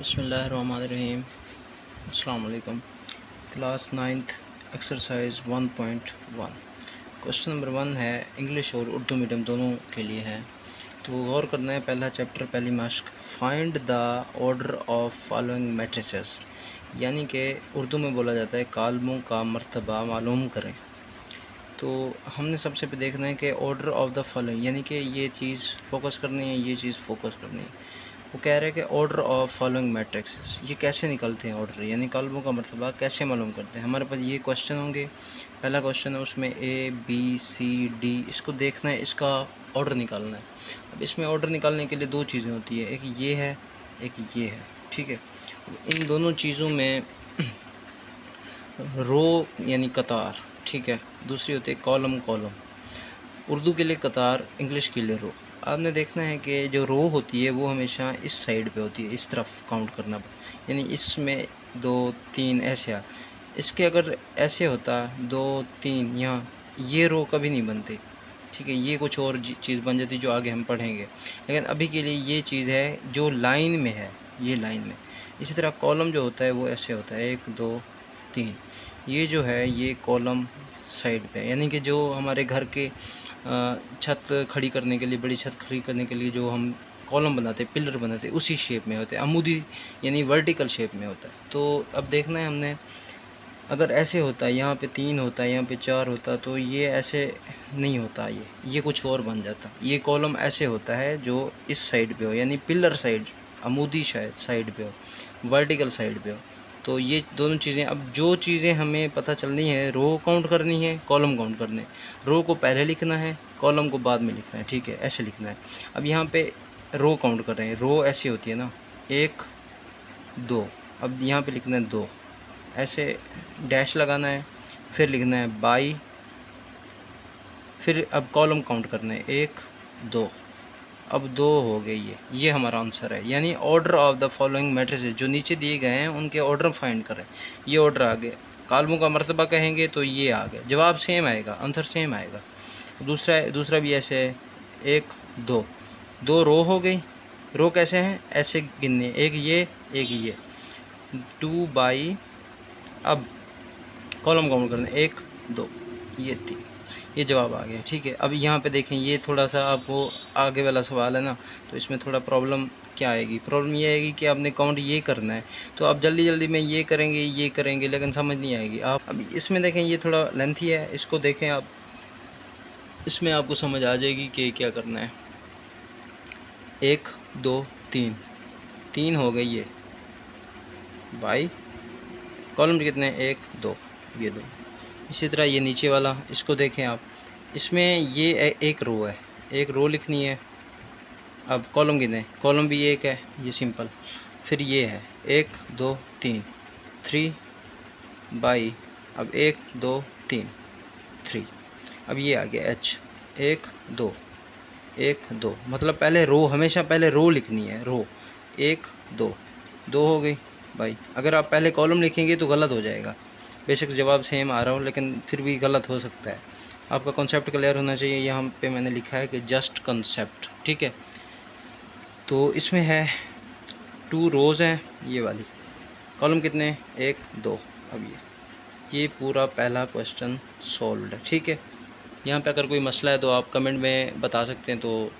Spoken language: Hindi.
बिस्मिल्लाहिर्रहमानिर्रहीम। अस्सलाम वालेकुम। Class 9th exercise 1.1 question number 1 है, इंग्लिश और उर्दू मीडियम दोनों के लिए है। तो गौर करना है, पहला चैप्टर, पहली मश्क, find the order of following matrices, यानी कि उर्दू में बोला जाता है कालमों का मर्तबा मालूम करें। तो हमने सबसे पे देखना है कि ऑर्डर ऑफ द फॉलोइंग, यानी कि ये चीज़ फोकस करनी है, ये चीज़ फोकस करनी है। वो कह रहे हैं कि ऑर्डर ऑफ फॉलोइंग मैट्रिक्स, ये कैसे निकलते हैं ऑर्डर, यानी कालमों का मर्तबा कैसे मालूम करते हैं। हमारे पास ये क्वेश्चन होंगे, पहला क्वेश्चन है, उसमें ए बी सी डी, इसको देखना है, इसका ऑर्डर निकालना है। अब इसमें ऑर्डर निकालने के लिए दो चीज़ें होती है, एक ये है, एक ये है, ठीक है। इन दोनों चीज़ों में रो यानी कतार, ठीक है, दूसरी होती है कॉलम। उर्दू के लिए कतार, इंग्लिश के लिए रो। आपने देखना है कि जो रो होती है वो हमेशा इस साइड पे होती है, इस तरफ काउंट करना, यानी इसमें 2 3 ऐसे आ, इसके अगर ऐसे होता 2 3 यहाँ, ये रो कभी नहीं बनती, ठीक है, ये कुछ और चीज़ बन जाती जो आगे हम पढ़ेंगे। लेकिन अभी के लिए ये चीज़ है जो लाइन में है, ये लाइन में। इसी तरह कॉलम जो होता है वो ऐसे होता है 1 2 3, ये जो है ये कॉलम साइड पे, यानी कि जो हमारे घर के छत खड़ी करने के लिए, बड़ी छत खड़ी करने के लिए जो हम कॉलम बनाते हैं, पिलर बनाते हैं, उसी शेप में होते हैं, अमूदी यानी वर्टिकल शेप में होता है। तो अब देखना है हमने, अगर ऐसे होता है, यहाँ पे 3 होता है, यहाँ पे 4 होता, तो ये ऐसे नहीं होता, ये कुछ और बन जाता। ये कॉलम ऐसे होता है जो इस साइड पे हो, यानी पिलर साइड, अमूदी शायद साइड पे हो, वर्टिकल साइड पे हो। तो ये दोनों चीज़ें, अब जो चीज़ें हमें पता चलनी है, रो काउंट करनी है, कॉलम काउंट करने, रो को पहले लिखना है, कॉलम को बाद में लिखना है, ठीक है, ऐसे लिखना है। अब यहाँ पे रो काउंट कर रहे हैं, रो ऐसी होती है ना, 1 2, अब यहाँ पे लिखना है 2, ऐसे डैश लगाना है, फिर लिखना है बाई, फिर अब कॉलम काउंट करना है 1 2, अब 2 हो गए, ये हमारा आंसर है। यानी order of the following matrices जो नीचे दिए गए हैं उनके ऑर्डर फाइंड करें, ये ऑर्डर आ गए। कालमों का मर्तबा कहेंगे तो ये आ गए, जवाब सेम आएगा, आंसर सेम आएगा। दूसरा भी ऐसे है, 1 2, 2 रो हो गई। रो कैसे हैं, ऐसे गिनने, एक ये 2 बाई, अब कॉलम काउंट करना, 1 2, ये 3, ये जवाब आ गया, ठीक है। अब यहाँ पे देखें, ये थोड़ा सा आपको आगे वाला सवाल है ना, तो इसमें थोड़ा प्रॉब्लम क्या आएगी, प्रॉब्लम ये आएगी कि आपने काउंट ये करना है, तो आप जल्दी में ये करेंगे लेकिन समझ नहीं आएगी। आप अभी इसमें देखें, ये थोड़ा लेंथी है, इसको देखें आप, इसमें आपको समझ आ जाएगी कि क्या करना है। 1 2 3, 3 हो गई, ये बाई कॉलम कितने, 1 2, ये 2। इसी तरह ये नीचे वाला, इसको देखें आप, इसमें ये एक रो है, एक रो लिखनी है। अब कॉलम कितने, कॉलम भी एक है, ये सिंपल। फिर ये है 1 2 3, 3 बाई, अब 1 2 3 3, अब ये आ गया H, 1 2 1 2, मतलब पहले रो, हमेशा पहले रो लिखनी है, रो 1 2 2 हो गई भाई। अगर आप पहले कॉलम लिखेंगे तो गलत हो जाएगा, बेशक जवाब सेम आ रहा हो लेकिन फिर भी गलत हो सकता है। आपका कॉन्सेप्ट क्लियर होना चाहिए, यहाँ पे मैंने लिखा है कि जस्ट कॉन्सेप्ट, ठीक है। तो इसमें है 2 रोज़ हैं, ये वाली, कॉलम कितने, 1 2, अब ये पूरा पहला क्वेश्चन सॉल्व्ड है, ठीक है। यहाँ पे अगर कोई मसला है तो आप कमेंट में बता सकते हैं, तो